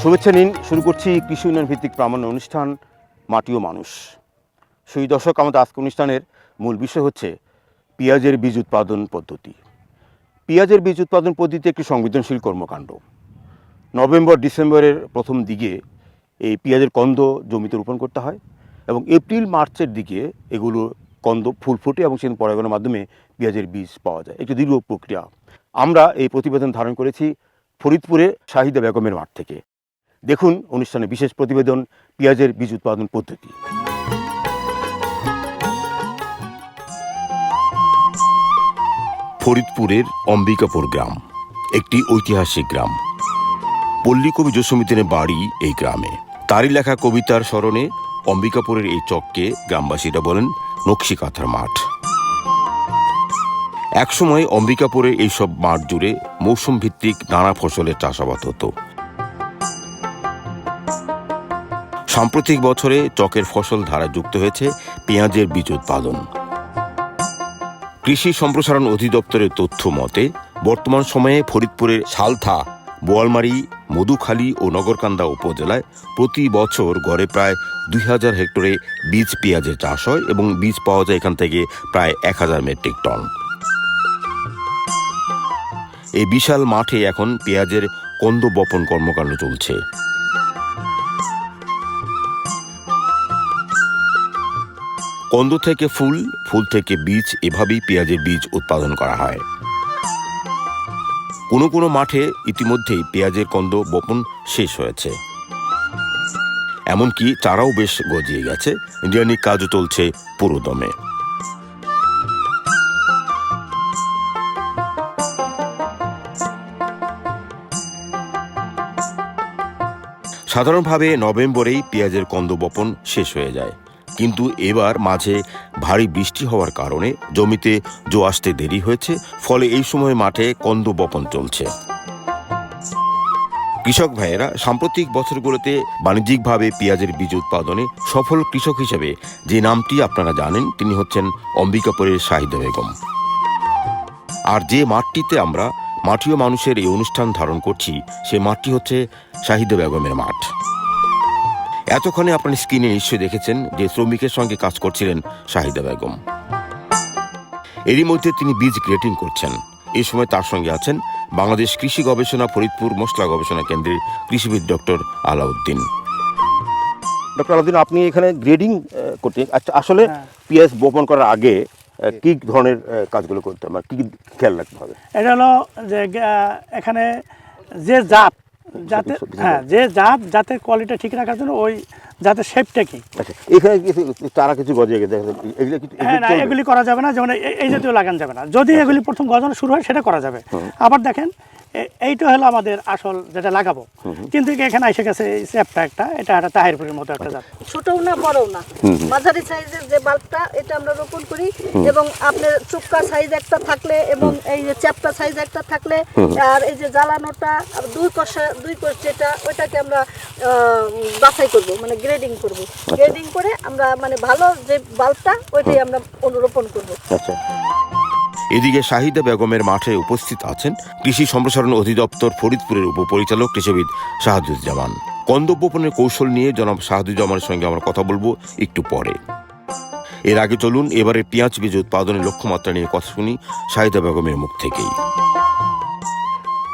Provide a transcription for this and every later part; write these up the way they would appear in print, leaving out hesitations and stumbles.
শুভেচ্ছা নিন, শুরু করছি কৃষি উন্নয়ন ভিত্তিক প্রামাণ্য অনুষ্ঠান মাটি ও মানুষ। সেই দর্শক, আমাদের আজকের অনুষ্ঠানের মূল বিষয় হচ্ছে পেঁয়াজের বীজ উৎপাদন পদ্ধতি। পেঁয়াজের বীজ উৎপাদন পদ্ধতি একটি সংবেদনশীল কর্মকাণ্ড। নভেম্বর ডিসেম্বরের প্রথম দিকে এই পেঁয়াজের কন্দ জমিতে রোপণ করতে হয় এবং এপ্রিল মার্চের দিকে এগুলো কন্দ ফুল ফোটে এবং সেখানে পরাগণের মাধ্যমে পেঁয়াজের বীজ পাওয়া যায়। একটি দীর্ঘ প্রক্রিয়া। আমরা এই প্রতিবেদন ধারণ করেছি ফরিদপুরে শাহিদা বেগমের মাঠ থেকে। দেখুন অনুষ্ঠানে বিশেষ প্রতিবেদন পেঁয়াজের বীজ উৎপাদন পদ্ধতি। ফরিদপুরের অম্বিকাপুর গ্রাম একটি ঐতিহাসিক গ্রাম। পল্লী কবি জসীমউদ্দীনের বাড়ি এই গ্রামে। তারই লেখা কবিতার স্মরণে অম্বিকাপুরের এই চককে গ্রামবাসীরা বলেন নকশিকাঁথার মাঠ। একসময় অম্বিকাপুরের এইসব মাঠ জুড়ে মৌসুম ভিত্তিক নানা ফসলের চাষাবাদ হতো। সাম্প্রতিক বছরে চকের ফসল ধারা যুক্ত হয়েছে পেঁয়াজের বীজ উৎপাদন। কৃষি সম্প্রসারণ অধিদপ্তরের তথ্য মতে বর্তমান সময়ে ফরিদপুরের সালথা, বোয়ালমারী, মধুখালী ও নগরকান্দা উপজেলায় প্রতি বছর গড়ে প্রায় 2000 হেক্টরে বীজ পেঁয়াজের চাষ হয় এবং বীজ পাওয়া যায় এখান থেকে প্রায় 1000 মেট্রিক টন। এই বিশাল মাঠে এখন পেঁয়াজের কন্দ বপন কর্মকাণ্ড চলছে। কন্দ থেকে ফুল, ফুল থেকে বীজ, এভাবেই পেঁয়াজের বীজ উৎপাদন করা হয়। কোনো কোনো মাঠে ইতিমধ্যেই পেঁয়াজের কন্দ বপন শেষ হয়েছে, এমনকি চারাও বেশ গজিয়ে গেছে। ইন্ডিয়ানিক কাজও চলছে পুরোদমে। সাধারণভাবে নভেম্বরেই পেঁয়াজের কন্দ বপন শেষ হয়ে যায়, কিন্তু এবার মাঝে ভারী বৃষ্টি হওয়ার কারণে জমিতে জো আসতে দেরি হয়েছে, ফলে এই সময় মাঠে কন্দ বপন চলছে। কৃষক ভাইয়েরা সাম্প্রতিক বছরগুলোতে বাণিজ্যিকভাবে পেঁয়াজের বীজ উৎপাদনে সফল কৃষক হিসেবে যে নামটি আপনারা জানেন, তিনি হচ্ছেন অম্বিকাপুরের শাহিদা বেগম। আর যে মাঠটিতে আমরা মাটি ও মানুষের এই অনুষ্ঠান ধারণ করছি, সে মাঠটি হচ্ছে শাহিদা বেগমের মাঠ। এতক্ষণে আপনার স্ক্রিনে নিশ্চয়ই দেখেছেন যে শ্রমিকের সঙ্গে কাজ করছিলেন শাহিদা বেগম। এরই মধ্যে তিনি বীজ গ্রেডিং করছেন। এই সময় তার সঙ্গে আছেন বাংলাদেশ কৃষি গবেষণা ফরিদপুর মশলা গবেষণা কেন্দ্রের কৃষিবিদ ডক্টর আলাউদ্দিন। ডক্টর আলাউদ্দিন, আপনি এখানে গ্রেডিং করতে, আচ্ছা, আসলে পেঁয়াজ বপন করার আগে কি ধরনের কাজগুলো করতে হবে, কি খেয়াল রাখতে হবে? এটা হলো যে এখানে যে জাত যাতে যে জাতের কোয়ালিটি ঠিক রাখার জন্য ওই জাতের শেপটা কি। আচ্ছা, এখানে চারা কিছু গজিয়ে গেছে, না, এগুলি করা যাবে না, যেমন এই জাতীয় লাগানো যাবে না। যদি এগুলি প্রথম গজানো শুরু হয় সেটা করা যাবে। আবার দেখেন, এইটা হলো আমাদের আসল যেটা লাগাবো, কিন্তু এখানে এসে গেছে এই চ্যাপটা একটা, এটা একটা তাহিরপুরের মতো একটা জাত। ছোটও না বড়ও না, মাঝারি সাইজের যে বাল্বটা, এটা আমরা রোপণ করি। এবং আপনার চুক্কা সাইজ একটা থাকলে এবং এই যে চ্যাপটা সাইজ একটা থাকলে, আর এই যে জ্বালানোটা আর দুই কোষ যেটা, ওইটাকে আমরা বাছাই করব, মানে গ্রেডিং করব। গ্রেডিং করে আমরা মানে ভালো যে বাল্বটা, ওইটাই আমরা রোপণ করব। আচ্ছা। এদিকে শাহিদা বেগমের মাঠে উপস্থিত আছেন কৃষি সম্প্রসারণ অধিদপ্তর ফরিদপুরের উপপরিচালক কৃষিবিদ শাহাদুজ্জামান। কন্দ বপনের কৌশল নিয়ে জনাব শাহাদুজ্জামানের সঙ্গে আমরা কথা বলবো একটু পরে। এর আগে চলুন এবারে পেঁয়াজ বীজ উৎপাদনের লক্ষ্যমাত্রা নিয়ে কথা শুনি শাহিদা বেগমের মুখ থেকেই।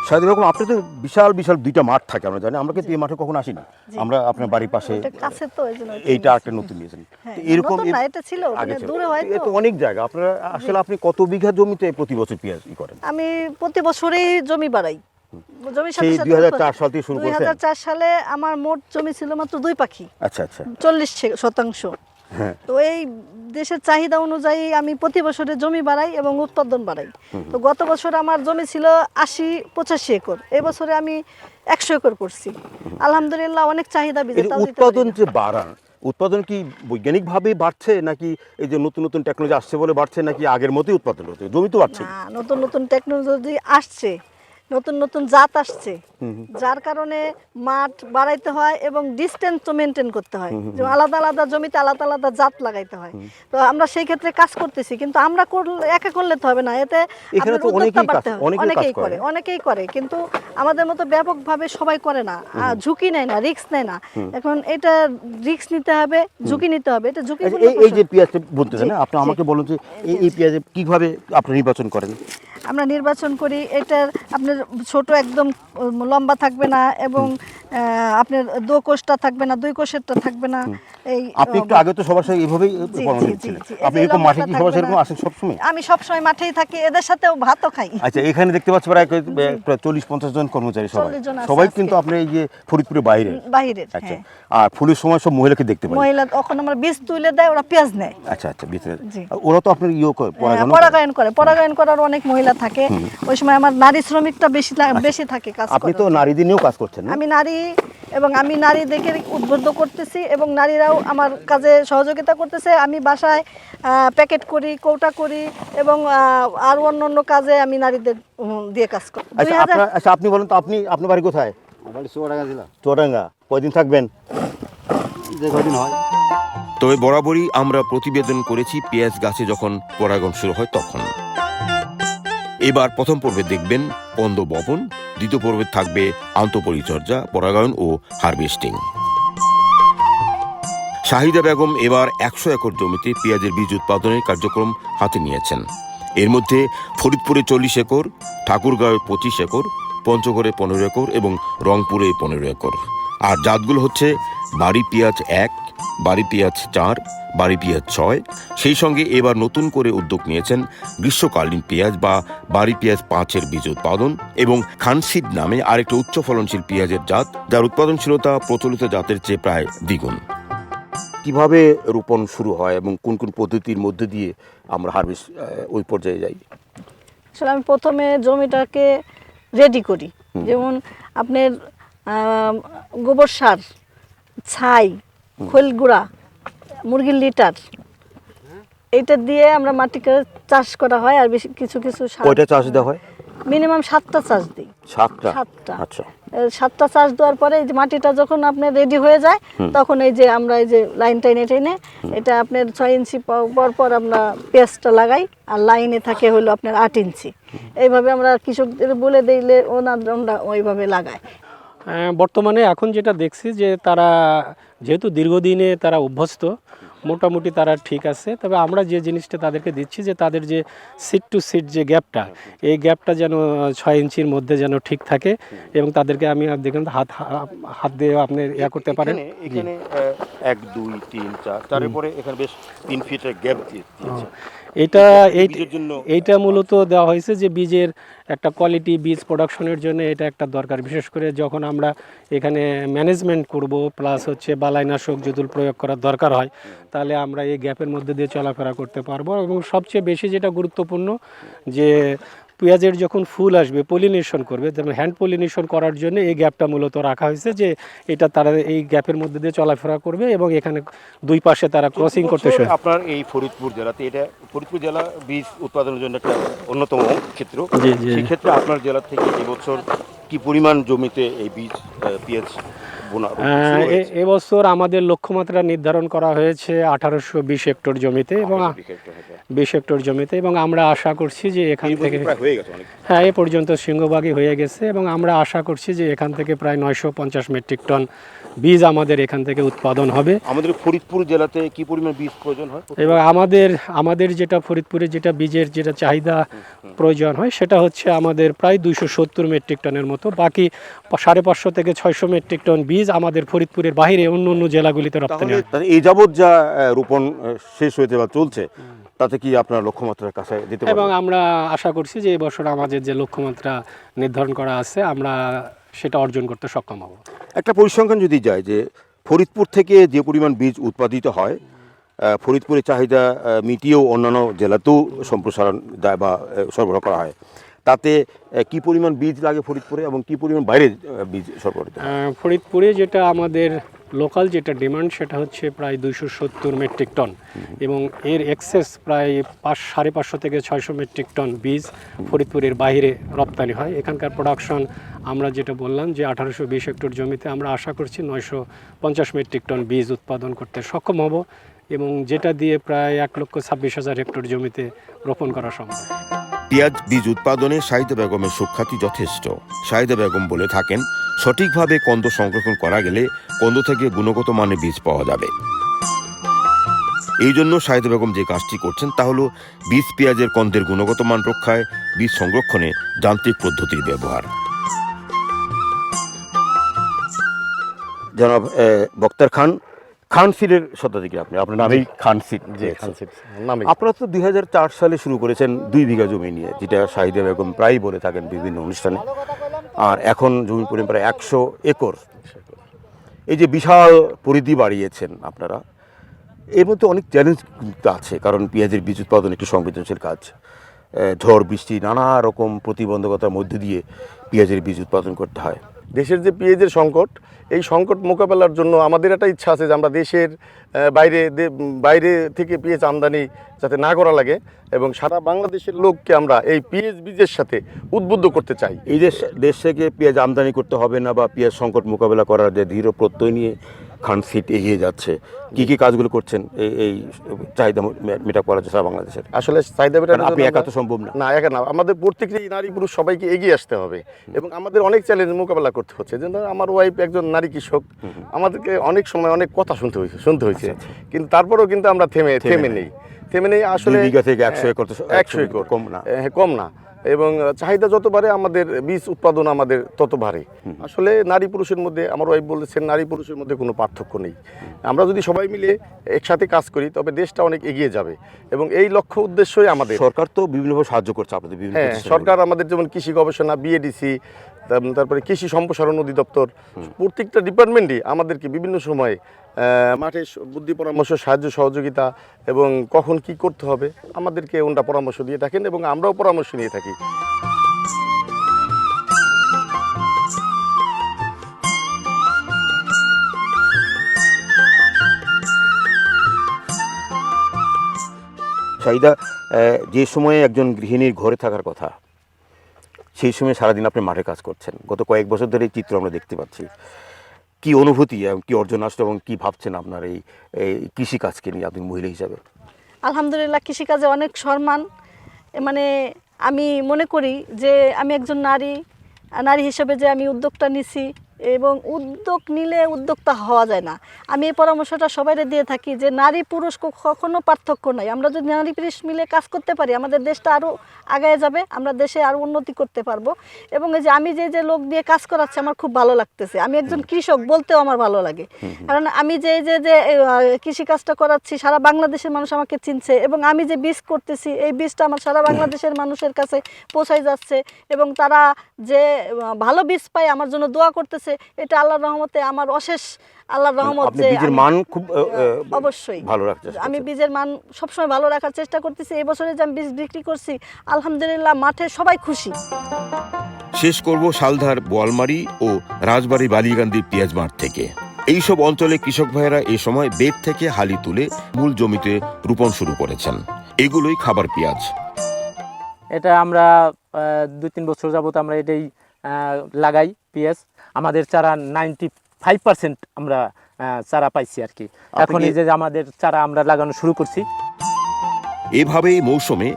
শাহিদা বেগম, আপনি তো বিশাল বিশাল দুইটা মাঠ থাকে, আমরা জানি। আমরা কিন্তু এই মাঠে কখনো আসি না। আমরা আপনার বাড়ির পাশে, এইটা একটা নতুন নিয়েছেন, এরকম অনেক জায়গা আপনারা আসলে, আপনি কত বিঘা জমিতে প্রতি বছর পেঁয়াজ করেন? আমি প্রতি বছরই জমি বাড়াই। সেই 2004 সাল থেকে শুরু করেছেন? 2004 সালে আমার মোট জমি ছিল মাত্র 2 পাখি। আচ্ছা আচ্ছা, 40%। তো এই দেশের চাহিদা অনুযায়ী আমি প্রতি বছরে জমি বাড়াই এবং উৎপাদন বাড়াই। তো গত বছর আমার জমি ছিল 80-85 একর, এই বছরে আমি 100 একর করছি। আলহামদুলিল্লাহ, অনেক চাহিদা বীজের। উৎপাদন যে বাড়ান, উৎপাদন কি বৈজ্ঞানিকভাবে বাড়ছে, নাকি এই যে নতুন নতুন টেকনোলজি আসছে বলে বাড়ছে, নাকি আগের মতোই উৎপাদন হচ্ছে? জমি তো বাড়ছে। নতুন নতুন টেকনোলজি আসছে, নতুন নতুন জাত আসছে, যার কারণে মাঠ বাড়াইতে হয় এবং ডিসটেন্স তো মেনটেন করতে হয়। যে আলাদা আলাদা জমিতে আলাদা আলাদা জাত লাগাইতে হয়। তো আমরা সেই ক্ষেত্রে কাজ করতেছি, কিন্তু আমরা একা করলে তো হবে না, এতে অনেকেই করে, কিন্তু আমাদের মতো ব্যাপকভাবে সবাই করে না, ঝুঁকি নেয় না, রিস্ক নেয় না। এখন এটা রিস্ক নিতে হবে, ঝুঁকি নিতে হবে, এটা ঝুঁকি। আচ্ছা, এই যে পেঁয়াজটা বলতেছেন না, আপনি আমাকে বলুন যে এই পেঁয়াজে কিভাবে আপনি নির্বাচন করেন? আমরা নির্বাচন করি, এটার আপনার ছোট একদম লম্বা থাকবে না, এবং আপনার 2 কোষটা থাকবে না, 2 কোষেরটা থাকবে না। এই আপনি একটু আগে তো সবার সাথে এইভাবেই পরামর্শ দিচ্ছিলেন, আপনি এরকম মাঠে কি সবার সাথে এরকম আসেন সবসময়? আমি সবসময় মাঠেই থাকি, এদের সাথেও ভাতও খাই। আচ্ছা, এখানে দেখতে পাচ্ছি প্রায় 40-50 জন কর্মচারী, 40 জন আছে সবাই আজকে। কিন্তু আপনি এই যে ফরিদপুরের বাইরের। হ্যাঁ। আচ্ছা, আর ফুলের সময় সব মহিলাকে দেখতে পাই। মহিলা তখন আমরা বীজ তুলে দেয়, ওরা পেঁয়াজ নেয়। আচ্ছা আচ্ছা, ভিতরে জি। ওরা তো আপনার পরাগায়ন করে, পরাগায়ন করার অনেক মহিলা থাকে। ওই সময় আমার নারী শ্রমিকটা বেশি থাকে কাজ করে। আপনি তো নারীদের নিয়েও কাজ করছেন না? আমি নারী, এবং আমি নারীদেরকে উদ্বুদ্ধ করতেছি, এবং নারীরাও আমার কাজে সহযোগিতা করতেছে। আমি বাসায় প্যাকেট করি, কৌটা করি, এবং আর অন্য কাজে আমি নারীদের দিয়ে কাজ করি। আচ্ছা, আপনি বলেন তো, আপনার বাড়ি কোথায়? বাড়ি চুয়াডাঙ্গা জেলা। চুয়াডাঙ্গা। কয়দিন থাকবেন? যে কদিন হয়। তবে বরাবরই আমরা প্রতিবেদন করেছি পেঁয়াজ গাছে যখন পরাগণ শুরু হয় তখন। এবার প্রথম পর্বে দেখবেন পন্দ বপন, দ্বিতীয় পর্বে থাকবে আন্তঃপরিচর্যা, পরাগায়ন ও হারভেস্টিং। শাহিদা বেগম এবার 100 একর জমিতে পেঁয়াজের বীজ উৎপাদনের কার্যক্রম হাতে নিয়েছেন। এর মধ্যে ফরিদপুরে 40 একর, ঠাকুরগাঁওয়ে 25 একর, পঞ্চগড়ে 15 একর এবং রংপুরে 15 একর। আর জাতগুলো হচ্ছে বাড়ি পেঁয়াজ 1, বাড়ি পেঁয়াজ 4, বাড়ি পেঁয়াজ 6। সেই সঙ্গে এবার নতুন করে উদ্যোগ নিয়েছেন গ্রীষ্মকালীন পেঁয়াজ বা বাড়ি পেঁয়াজ 5-এর বীজ উৎপাদন, এবং খানসিড নামে আরেকটা উচ্চ ফলনশীল পেঁয়াজের জাত, যার উৎপাদনশীলতা প্রচলিত জাতের চেয়ে প্রায় দ্বিগুণ। কিভাবে রোপণ শুরু হয় এবং কোন কোন পদ্ধতির মধ্যে দিয়ে আমরা হারভেস্ট ওই পর্যায়ে যাই? আসলে আমি প্রথমে জমিটাকে রেডি করি, যেমন আপনার গোবর সার, ছাই, খৈল গুঁড়া, মুরগির লিটার, এইটা দিয়ে আমরা মাটিকে চাষ করা হয়। আর বেশি কিছু সার, কয়টা চাষ দেওয়া হয়? মিনিমাম 7টা চাষ দিই। 7টা? 7টা। আচ্ছা। 7টা চাষ দেওয়ার পরে এই যে মাটিটা যখন আপনার রেডি হয়ে যায়, তখন এই যে আমরা এই যে লাইন টেনে এটা আপনার 6 ইঞ্চি পর আমরা পেঁয়াজটা লাগাই, আর লাইনে থাকে হলো আপনার 8 ইঞ্চি। এইভাবে আমরা কৃষকদের বলে দিলে ওনারা ওইভাবে লাগায়। বর্তমানে এখন যেটা দেখছি যে তারা যেহেতু দীর্ঘদিনে তারা অভ্যস্ত, মোটামুটি তারা ঠিক আছে। তবে আমরা যে জিনিসটা তাদেরকে দিচ্ছি যে তাদের যে সিট টু সিট যে গ্যাপটা, এই গ্যাপটা যেন 6 ইঞ্চির মধ্যে যেন ঠিক থাকে, এবং তাদেরকে আমি দেখুন হাত দিয়ে আপনি ইয়া করতে পারেন। এখানে 1 2 3 4, তারপরে এখানে বেশ 3 ফিটের গ্যাপ দিয়েছে। এইটা মূলত দেওয়া হয়েছে যে বীজের একটা কোয়ালিটি, বীজ প্রোডাকশনের জন্য এটা একটা দরকার। বিশেষ করে যখন আমরা এখানে ম্যানেজমেন্ট করব, প্লাস হচ্ছে বালাইনাশক যদি প্রয়োগ করার দরকার হয়, তাহলে আমরা এই গ্যাপের মধ্যে দিয়ে চলাফেরা করতে পারবো। এবং সবচেয়ে বেশি যেটা গুরুত্বপূর্ণ, যে পেঁয়াজের যখন ফুল আসবে, পলিনেশন করবে, যেমন হ্যান্ড পলিনেশন করার জন্য এই গ্যাপটা মূলত রাখা হয়েছে, যে এটা তারা এই গ্যাপের মধ্যে দিয়ে চলাফেরা করবে, এবং এখানে 2 পাশে তারা ক্রসিং করতে শুরু। আপনার এই ফরিদপুর জেলাতে, এটা ফরিদপুর জেলা বীজ উৎপাদনের জন্য একটা অন্যতম ক্ষেত্র। সেই ক্ষেত্রে আপনার জেলা থেকে এবছর কি পরিমাণ জমিতে এই বীজ পেঁয়াজ বোনা? এবছর আমাদের লক্ষ্যমাত্রা নির্ধারণ করা হয়েছে 1820 হেক্টর জমিতে, এবং 20 হেক্টর জমিতে, এবং আমরা আশা করছি যে এখান থেকে, হ্যাঁ, এ পর্যন্ত সিংহভাগই হয়ে গেছে, এবং আমরা আশা করছি যে এখান থেকে প্রায় 950 মেট্রিক টন বীজ আমাদের এখান থেকে উৎপাদন হবে। আমাদের ফরিদপুর জেলাতে কি পরিমাণ বীজ প্রয়োজন হয়? এবং আমাদের যেটা ফরিদপুরে যেটা বীজের যেটা চাহিদা প্রয়োজন হয়, সেটা হচ্ছে আমাদের প্রায় 270 মেট্রিক টনের মতো। বাকি 550 থেকে 600 মেট্রিক টন বীজ আমাদের ফরিদপুরের বাইরে অন্য জেলাগুলিতে রপ্তানি হয়। এই যাবৎ যা রোপণ শেষ হয়েছে বা চলছে, তাতে কি আপনার লক্ষ্যমাত্রার কাছে দিতে পারবেন? এবং আমরা আশা করছি যে এই বছর আমাদের যে লক্ষ্যমাত্রা নির্ধারণ করা আছে, আমরা সেটা অর্জন করতে সক্ষম হব। একটা পরিসংখ্যান যদি যায় যে ফরিদপুর থেকে যে পরিমাণ বীজ উৎপাদিত হয়, ফরিদপুরের চাহিদা মিটিয়েও অন্যান্য জেলাতেও সম্প্রসারণ দেয় বা সরবরাহ করা হয়, তাতে কি পরিমাণ বীজ লাগে ফরিদপুরে এবং কি পরিমাণ বাইরে বীজ সরবরাহ? ফরিদপুরে যেটা আমাদের লোকাল যেটা ডিমান্ড, সেটা হচ্ছে প্রায় 270 মেট্রিক টন, এবং এর এক্সেস প্রায় 550 থেকে 600 মেট্রিক টন বীজ ফরিদপুরের বাইরে রপ্তানি হয়। এখানকার প্রোডাকশন আমরা যেটা বললাম যে 1820 হেক্টর জমিতে আমরা আশা করছি 950 মেট্রিক টন বীজ উৎপাদন করতে সক্ষম হব, এবং যেটা দিয়ে প্রায় 1,26,000 হেক্টর জমিতে রোপণ করা সম্ভব। পেঁয়াজ বীজ উৎপাদনে শাহিদা বেগমের সুখ্যাতি যথেষ্ট। শাহিদা বেগম বলে থাকেন, সঠিকভাবে কন্দ সংরক্ষণ করা গেলে কন্দ থেকে গুণগত মানের বীজ পাওয়া যাবে। এই জন্য শাহিদা বেগম যে কাজটি করছেন তা হল বীজ পেঁয়াজের কন্দের গুণগত মান রক্ষায় বীজ সংরক্ষণে যান্ত্রিক পদ্ধতির ব্যবহার। জনাব বক্তার খান, খান সিডের শতাধিক আপনি, আপনার নামেই খান সিড। আপনারা তো 2004 সালে শুরু করেছেন 2 বিঘা জমি নিয়ে, যেটা শাহিদা বেগম প্রায়ই বলে থাকেন বিভিন্ন অনুষ্ঠানে, আর এখন জমি পরিমাণ প্রায় 100 একর। এই যে বিশাল পরিধি বাড়িয়েছেন আপনারা, এর মধ্যে অনেক চ্যালেঞ্জ আছে, কারণ পেঁয়াজের বীজ উৎপাদন একটি সংবেদনশীল কাজ। ঝড় বৃষ্টি নানা রকম প্রতিবন্ধকতার মধ্যে দিয়ে পেঁয়াজের বীজ উৎপাদন করতে হয়। দেশের যে পেঁয়াজের সংকট, এই সংকট মোকাবেলার জন্য আমাদের একটা ইচ্ছা আছে যে আমরা দেশের বাইরে থেকে পেঁয়াজ আমদানি যাতে না করা লাগে এবং সারা বাংলাদেশের লোককে আমরা এই পেঁয়াজ বীজের সাথে উদ্বুদ্ধ করতে চাই। এই দেশ থেকে পেঁয়াজ আমদানি করতে হবে না বা পেঁয়াজ সংকট মোকাবেলা করার যে দৃঢ় প্রত্যয় নিয়ে খান সিড এগিয়ে যাচ্ছে, কি কি কাজগুলো করছেন এই চাহিদা মেটা করার জন্য সারা বাংলাদেশের? আসলে চাহিদা মেটানোর জন্য আপনি একা তো সম্ভব না। না, একা না, আমাদের প্রত্যেকটি নারী পুরুষ সবাইকে এগিয়ে আসতে হবে এবং আমাদের অনেক চ্যালেঞ্জ মোকাবেলা করতে হচ্ছে। যেন আমার ওয়াইফ একজন নারী কৃষক, আমাদেরকে অনেক সময় অনেক কথা শুনতে হয়েছে, কিন্তু তারপরেও কিন্তু আমরা থেমে নেই। আসলে 2 বিঘা থেকে 100 একর তো 100 একর কম না। কম না, এবং চাহিদা যত বাড়ে আমাদের বীজ উৎপাদন আমাদের তত বাড়ে। আসলে নারী পুরুষের মধ্যে, আমার ওয়াইফ বলেছেন, নারী পুরুষের মধ্যে কোনো পার্থক্য নেই। আমরা যদি সবাই মিলে একসাথে কাজ করি তবে দেশটা অনেক এগিয়ে যাবে এবং এই লক্ষ্য উদ্দেশ্যই আমাদের। সরকার তো বিভিন্নভাবে সাহায্য করছে আপনাদের, বিভিন্ন হ্যাঁ, প্রতিষ্ঠান। সরকার আমাদের যেমন কৃষি গবেষণা, বিএডিসি, তারপরে কৃষি সম্প্রসারণ অধিদপ্তর, প্রত্যেকটা ডিপার্টমেন্টই আমাদেরকে বিভিন্ন সময়ে মাঠে বুদ্ধি পরামর্শ, সাহায্য সহযোগিতা এবং কখন কি করতে হবে আমাদেরকে ওনটা পরামর্শ দিয়ে থাকেন এবং আমরাও পরামর্শ নিয়ে থাকি। শাহিদা, যে সময়ে একজন গৃহিণীর ঘরে থাকার কথা, সেই সময় সারাদিন আপনি মাঠে কাজ করছেন। গত কয়েক বছর ধরে এই চিত্র আমরা দেখতে পাচ্ছি। কি অনুভূতি এবং কি অর্জন আসলো এবং কি ভাবছেন আপনার এই কৃষিকাজকে নিয়ে, আপনি মহিলা হিসাবে? আলহামদুলিল্লাহ, কৃষিকাজে অনেক সম্মান। মানে আমি মনে করি যে আমি একজন নারী হিসেবে যে আমি উদ্যোগটা নিছি, এবং উদ্যোগ নিলে উদ্যোক্তা হওয়া যায় না। আমি এই পরামর্শটা সবাইকে দিয়ে থাকি যে নারী পুরুষ কখনো পার্থক্য নাই। আমরা যদি নারী পুরুষ মিলে কাজ করতে পারি আমাদের দেশটা আরও আগায় যাবে, আমরা দেশে আরও উন্নতি করতে পারবো। এবং এই যে আমি যে লোক দিয়ে কাজ করাচ্ছি আমার খুব ভালো লাগতেছে। আমি একজন কৃষক বলতেও আমার ভালো লাগে, কারণ আমি যে কৃষিকাজটা করাচ্ছি সারা বাংলাদেশের মানুষ আমাকে চিনছে, এবং আমি যে বীজ করতেছি এই বীজটা আমার সারা বাংলাদেশের মানুষের কাছে পৌঁছাই যাচ্ছে, এবং তারা যে ভালো বীজ পায় আমার জন্য দোয়া করতেছে। এটা আল্লাহর রহমতে, আমার অশেষ আল্লাহর রহমত যে বীজের মান খুব অবশ্যই ভালো রাখতে আমি বীজের মান সবসময় ভালো রাখার চেষ্টা করতেছি। এই বছরে যে আমি বীজ বিক্রি করছি আলহামদুলিল্লাহ মাঠে সবাই খুশি। শেষ করব শালধার, বোয়ালমারি ও রাজবাড়ী বালিয়াকান্দির পেঁয়াজ মাঠ থেকে। এইসব অঞ্চলে কৃষক ভাইয়েরা এ সময় বেড থেকে হালি তুলে মূল জমিতে রোপণ শুরু করেছেন। এগুলোই খাবার পেঁয়াজ। এটা আমরা 2-3 বছর যাবত আমরা এটাই লাগাই পেঁয়াজ। আমাদের চারা 95% আমরা চারা পাইছি আর কি। এখন এই যে আমাদের চারা আমরা লাগানো শুরু করছি। এভাবেই মৌসুমে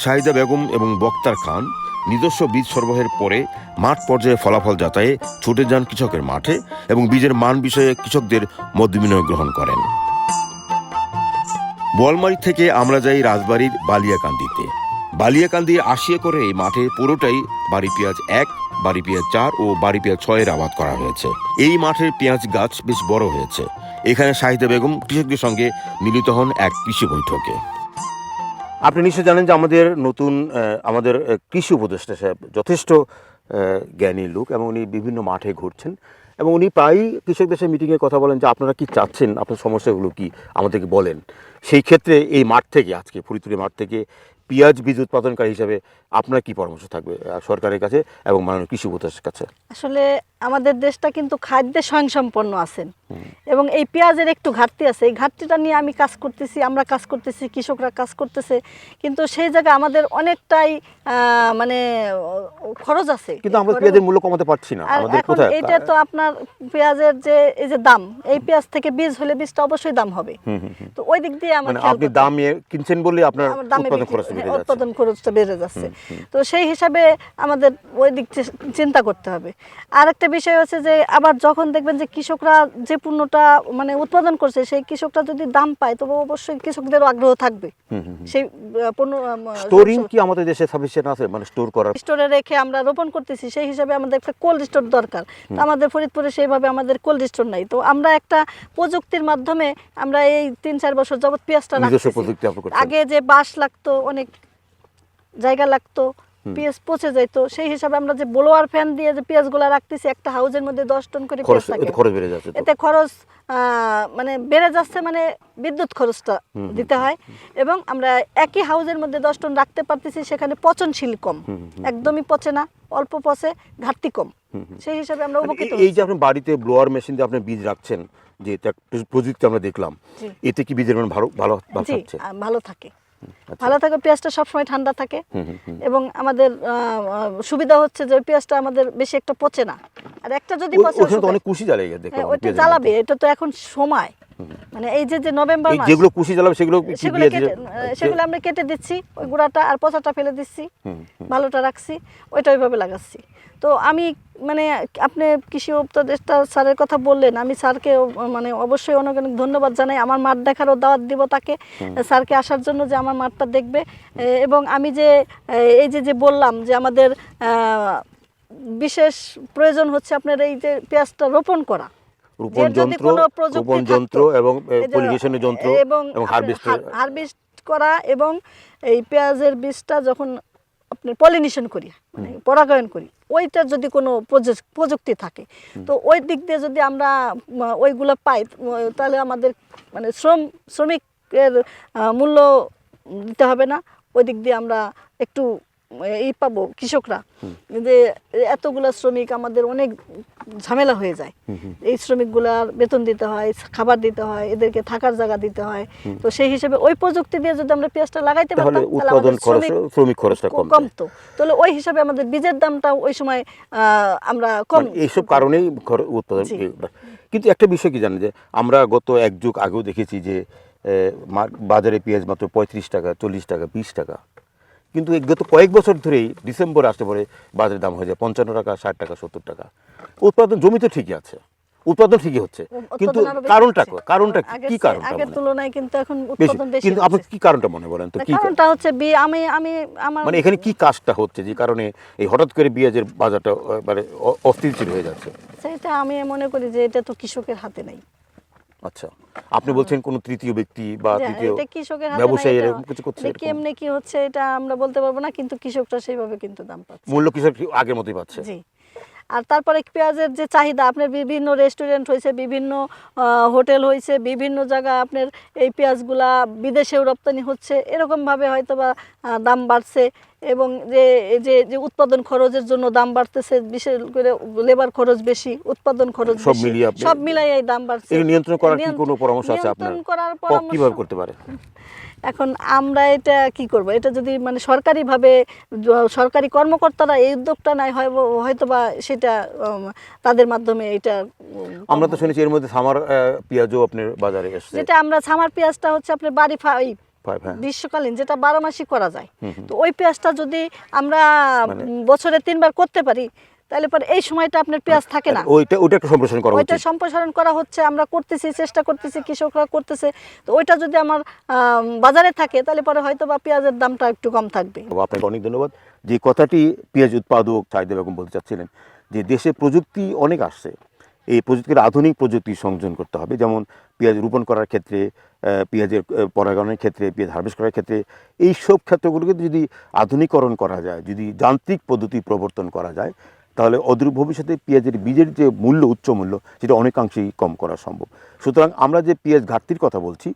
শাহিদা বেগম এবং বক্তার খান নিজস্ব বীজ সরবরাহের পরে মাঠ পর্যায়ে ফলাফল যাচাইয়ে ছুটে যান কৃষকের মাঠে এবং বীজের মান বিষয়ে কৃষকদের মত বিনিময় গ্রহণ করেন। বোয়ালমারি থেকে আমরা যাই রাজবাড়ির বালিয়াকান্দিতে। বালিয়াকান্দি 80 একরে এই মাঠে পুরোটাই বাড়ি পেঁয়াজ 1, বাড়ি পেঁয়াজ 4 ও বাড়ি পেঁয়াজ 6 আবাদ করা হয়েছে। এই মাঠের পেঁয়াজ গাছ বেশ বড় হয়েছে। এখানে শাহিদা বেগম কৃষকদের সঙ্গে মিলিত হন এক কৃষি বৈঠকে। আপনি নিশ্চয় জানেন যে আমাদের কৃষি উপদেষ্টা সাহেব যথেষ্ট জ্ঞানী লোক, এবং উনি বিভিন্ন মাঠে ঘুরছেন এবং উনি প্রায়ই কৃষকদের সাথে মিটিংয়ে কথা বলেন যে আপনারা কি চাচ্ছেন, আপনার সমস্যাগুলো কি আমাদেরকে বলেন। সেই ক্ষেত্রে এই মাঠ থেকে, আজকে ফরিদপুরি মাঠ থেকে পেঁয়াজ বীজ উৎপাদনকারী হিসাবে আপনার কি পরামর্শ থাকবে সরকারের কাছে এবং মাননীয় কৃষি উপদেষ্টার কাছে? আসলে আমাদের দেশটা কিন্তু খাদ্যে স্বয়ংসম্পন্ন আছেন এবং এই পেঁয়াজের একটু ঘাটতি আছে। এই ঘাটতিটা নিয়ে আমি কাজ করতেছি, আমরা কাজ করতেছি, কৃষকরা কাজ করতেছে, কিন্তু সেই জায়গায় আমাদের অনেকটাই মানে খরচ আছে। কিন্তু আমরা পেঁয়াজের মূল্য কমাতে পারছি না, আর আমাদের এখন কোথায়? এটা তো আপনার পেঁয়াজের যে এই যে দাম, এই পেঁয়াজ থেকে বীজ হলে বীজটা অবশ্যই দাম হবে। তো ওই দিক দিয়ে আমার মানে খেয়াল আপনি করতে দাম কিনছেন বলে আপনার আমার দামে উৎপাদন বিক্রি- খরচ বেড়ে হ্যাঁ, যাচ্ছে। উৎপাদন খরচটা বেড়ে যাচ্ছে। তো সেই হিসাবে আমাদের ওই দিক চিন্তা করতে হবে। আর একটা বিষয় হচ্ছে যে আবার যখন দেখবেন যে কৃষকরা যে পণ্যটা মানে উৎপাদন করছে, সেই কৃষকরা যদি দাম পায় তবে অবশ্যই কৃষকদেরও আগ্রহ থাকবে সেই পণ্য স্টোরিং কি আমাদের দেশে সাফিসিয়েন্ট আছে, মানে স্টোর করার? স্টোরে রেখে আমরা রোপণ করতেছি, সেই হিসাবে আমাদের একটা কোল্ড স্টোর দরকার। তো আমাদের ফরিদপুরে সেইভাবে আমাদের কোল্ড স্টোর নাই। তো আমরা একটা প্রযুক্তির মাধ্যমে আমরা এই 3-4 বছর যাবত পেঁয়াজটা নিজস্ব রাখতেছি। প্রযুক্তি আপনি করছেন। আগে যে বাঁশ লাগতো, অনেক জায়গা লাগতো, পেঁয়াজ পচে যাইতো, সেই হিসাবে আমরা যে ব্লোয়ার ফ্যান দিয়ে যে পেঁয়াজগুলো রাখতেছি, একটা হাউজের মধ্যে 10 টন করে খরচ, পেঁয়াজ থাকে। এতে খরচ বেড়ে যাচ্ছে তো। এতে খরচ মানে বেড়ে যাচ্ছে, মানে বিদ্যুৎ খরচটা দিতে হয়। এবং আমরা একই হাউজের মধ্যে 10 টন রাখতে পারতেছি, সেখানে পচনশীল কম, একদমই পচে না, অল্প পচে, ঘাটতি কম। সেই হিসাবে আমরা উপকৃত এই যে আপনি বাড়িতে ব্লোয়ার মেশিন দিয়ে আপনি বীজ রাখছেন, যে এটা একটা প্রযুক্তি আমরা দেখলাম, জি। এতে কি বীজের মান ভালো ভালো ভালো জি, থাকছে? ভালো থাকে, ভালো থাকে। পেঁয়াজটা সবসময় ঠান্ডা থাকে এবং আমাদের সুবিধা হচ্ছে যে পেঁয়াজটা আমাদের বেশি একটা পচে না। আর একটা যদি পচে, ওখানে তো অনেক কুশি জ্বালিয়ে গেছে দেখলাম ওইটা পেঁয়াজের জ্বালাবে, মধ্যে। এটা তো এখন সময়, মানে এই যে নভেম্বর এই মাস, যেগুলো কুশি জ্বালাবে সেগুলো কি সেগুলো দিয়ে কেটে সেগুলো আমরা কেটে দিচ্ছি, ওই গুঁড়াটা আর পচাটা ফেলে দিচ্ছি, ভালোটা রাখছি, ওইটা ওইভাবে লাগাচ্ছি। তো আমি মানে আপনি কৃষি উপদেষ্টা স্যারের কথা বললেন, আমি স্যারকে মানে অবশ্যই অনেক অনেক ধন্যবাদ জানাই। আমার মাঠ দেখারও দাওয়াত দিব তাকে, স্যারকে আসার জন্য, যে আমার মাঠটা দেখবে। এবং আমি যে এই যে বললাম যে আমাদের বিশেষ প্রয়োজন হচ্ছে আপনার এই যে পেঁয়াজটা রোপণ করা, রোপণ এর যদি যন্ত্র, কোনো প্রযুক্তি রোপণ যন্ত্র থাকতো, এবং এই যে পলিনেশনের যন্ত্র এবং হারভেস্ট করা, এবং এই পেঁয়াজের বীজটা যখন আপনার পলিনেশন করি, মানে পরাগায়ন করি, ওইটার যদি কোনো প্রযুক্তি থাকে, তো ওই দিক দিয়ে যদি আমরা ওইগুলো পাই, তাহলে আমাদের মানে শ্রমিকের মূল্য দিতে হবে না। ওই দিক দিয়ে আমরা একটু এই পাবো কৃষকরা, যে এতগুলা শ্রমিক আমাদের অনেক ঝামেলা হয়ে যায়। এই শ্রমিকগুলার বেতন দিতে হয়, খাবার দিতে হয়, এদেরকে থাকার জায়গা দিতে হয়। তো সেই হিসেবে ওই প্রযুক্তি দিয়ে যদি আমরা পেঁয়াজটা লাগাইতে তাহলে পারতাম, তাহলে উৎপাদন আমাদের খরচ, শ্রমিক খরচটা কমতো। তাহলে ওই হিসাবে আমাদের বীজের দামটা ওই সময় আমরা কম, এইসব কারণেই উৎপাদন। জি। কিন্তু একটা বিষয় কি জানেন, যে আমরা গত এক যুগ আগেও দেখেছি যে বাজারে পেঁয়াজ মাত্র 35 টাকা, 40 টাকা, 20 টাকা, কিন্তু গত কয়েক বছর ধরেই ডিসেম্বর আসতে পরে বাজারের দাম হয়ে যায় 55 টাকা, 60 টাকা, 70 টাকা। উৎপাদন জমি তো ঠিকই আছে, উৎপাদন ঠিকই হচ্ছে, কিন্তু উৎপাদন আরো বেশি কারণটা হচ্ছে। কারণটা আগের কি চেয়ে- কারণটা আগের মনে? তুলনায় কিন্তু এখন বেশি, উৎপাদন বেশি কিন্তু আপনি হচ্ছে। কি কারণটা মনে বলেন তো? কি কারণটা হচ্ছে আমি আমার মানে এখানে কি কাজটা হচ্ছে যে কারণে এই হঠাৎ করে পেঁয়াজের বাজারটা মানে অস্থিতিশীল হয়ে যাচ্ছে? সেটা আমি মনে করি যে এটা তো কৃষকের হাতে নেই। আচ্ছা, আপনি বলছেন কোন তৃতীয় ব্যক্তি বা যে তৃতীয় এটা কৃষকের হাতে ব্যবসায়ী নাই, এরকম কিছু করছে? এটা এরকম? কেমনে কি হচ্ছে এটা আমরা বলতে পারবো না, কিন্তু কৃষকটা সেইভাবে কিন্তু দাম পাচ্ছে। মূল্য কৃষক আগের মতোই পাচ্ছে? জি। আর তারপরে পেঁয়াজের যে চাহিদা, আপনার বিভিন্ন রেস্টুরেন্ট হয়েছে, বিভিন্ন হোটেল হয়েছে, বিভিন্ন জায়গায় আপনার এই পেঁয়াজগুলা বিদেশেও রপ্তানি হচ্ছে, এরকমভাবে হয়তো বা দাম বাড়ছে। এবং যে যে উৎপাদন খরচের জন্য দাম বাড়তেছে, বিশেষ করে লেবার খরচ বেশি, উৎপাদন খরচ সব বেশি, মিলিয়ে আপনি- সব মিলাই এই দাম বাড়ছে। এগুলো নিয়ন্ত্রণ করার কি কোনো পরামর্শ আছে আপনার? নিয়ন্ত্রণ করার কিভাবে পরামর্শ করতে পারে? এখন আমরা এটা কি করব, এটা যদি মানে সরকারিভাবে সরকারি কর্মকর্তারা এই উদ্যোগটা নেয়, হয়তো বা সেটা তাদের মাধ্যমে এটা আমরা তো শুনেছি এর মধ্যে সামার পেঁয়াজও আপনার বাজারে এসেছে। যেটা আমরা ছামার পেঁয়াজটা হচ্ছে আপনার বাড়ি হ্যাঁ। গ্রীষ্মকালীন, যেটা 12 মাসই করা যায়। তো ওই পেঁয়াজটা যদি আমরা বছরে 3 বার করতে পারি, তাহলে পরে এই সময়টা আপনার পেঁয়াজ থাকে না। ওইটা একটু সম্প্রসারণ করা ওইটা উচিত। সম্প্রসারণ করা হচ্ছে, আমরা করতেছি, চেষ্টা করতেছি, কৃষকরা করতেছে। তো ওইটা যদি আমার বাজারে থাকে, তাহলে পরে হয়তো বা পেঁয়াজের দামটা একটু কম থাকবে। আপনাকে অনেক ধন্যবাদ। যে কথাটি পেঁয়াজ উৎপাদক শাহিদা বেগম বলতে চাচ্ছিলেন, যে দেশে প্রযুক্তি অনেক আসছে, এই প্রযুক্তির আধুনিক প্রযুক্তি সংযোজন করতে হবে। যেমন পেঁয়াজ রোপণ করার ক্ষেত্রে, পেঁয়াজের পরাগায়নের ক্ষেত্রে, পেঁয়াজ হারভেস্ট করার ক্ষেত্রে, এই সব ক্ষেত্রগুলোকে যদি আধুনিকরণ করা যায়, যদি যান্ত্রিক পদ্ধতি প্রবর্তন করা যায়, তাহলে অদূর ভবিষ্যতে পেঁয়াজের বীজের যে মূল্য, উচ্চ মূল্য, সেটা অনেকাংশেই কম করা সম্ভব। সুতরাং আমরা যে পেঁয়াজ ঘাটতির কথা বলছি,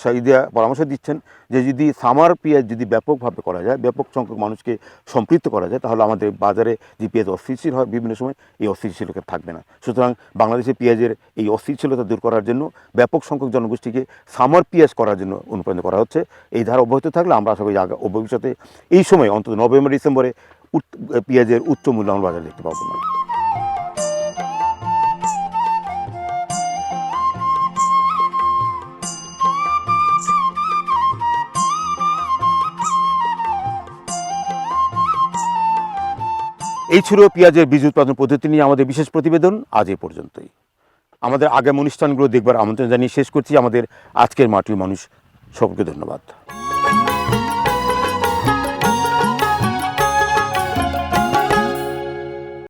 শাহিদিয়া পরামর্শ দিচ্ছেন যে যদি সামার পেঁয়াজ যদি ব্যাপকভাবে করা যায়, ব্যাপক সংখ্যক মানুষকে সম্পৃক্ত করা যায়, তাহলে আমাদের বাজারে যে পেঁয়াজ অস্থিতিশীল হয় বিভিন্ন সময়, এই অস্থিতিশীলতা থাকবে না। সুতরাং বাংলাদেশে পেঁয়াজের এই অস্থিতিশীলতা দূর করার জন্য ব্যাপক সংখ্যক জনগোষ্ঠীকে সামার পেঁয়াজ করার জন্য অনুপ্রাণিত করা হচ্ছে। এই ধারা অব্যাহত থাকলে আমরা আশা করি ভবিষ্যতে এই সময় অন্তত নভেম্বর ডিসেম্বরে পেঁয়াজের উচ্চ মূল্য আমরা বাজারে দেখতে পাবো না। এই ছিল পেঁয়াজের বীজ উৎপাদন পদ্ধতি নিয়ে আমাদের বিশেষ প্রতিবেদন। আজ এ পর্যন্তই। আমাদের আগামী অনুষ্ঠানগুলো দেখবার আমন্ত্রণ জানিয়ে শেষ করছি আমাদের আজকের মাটির মানুষ। সকলকে ধন্যবাদ।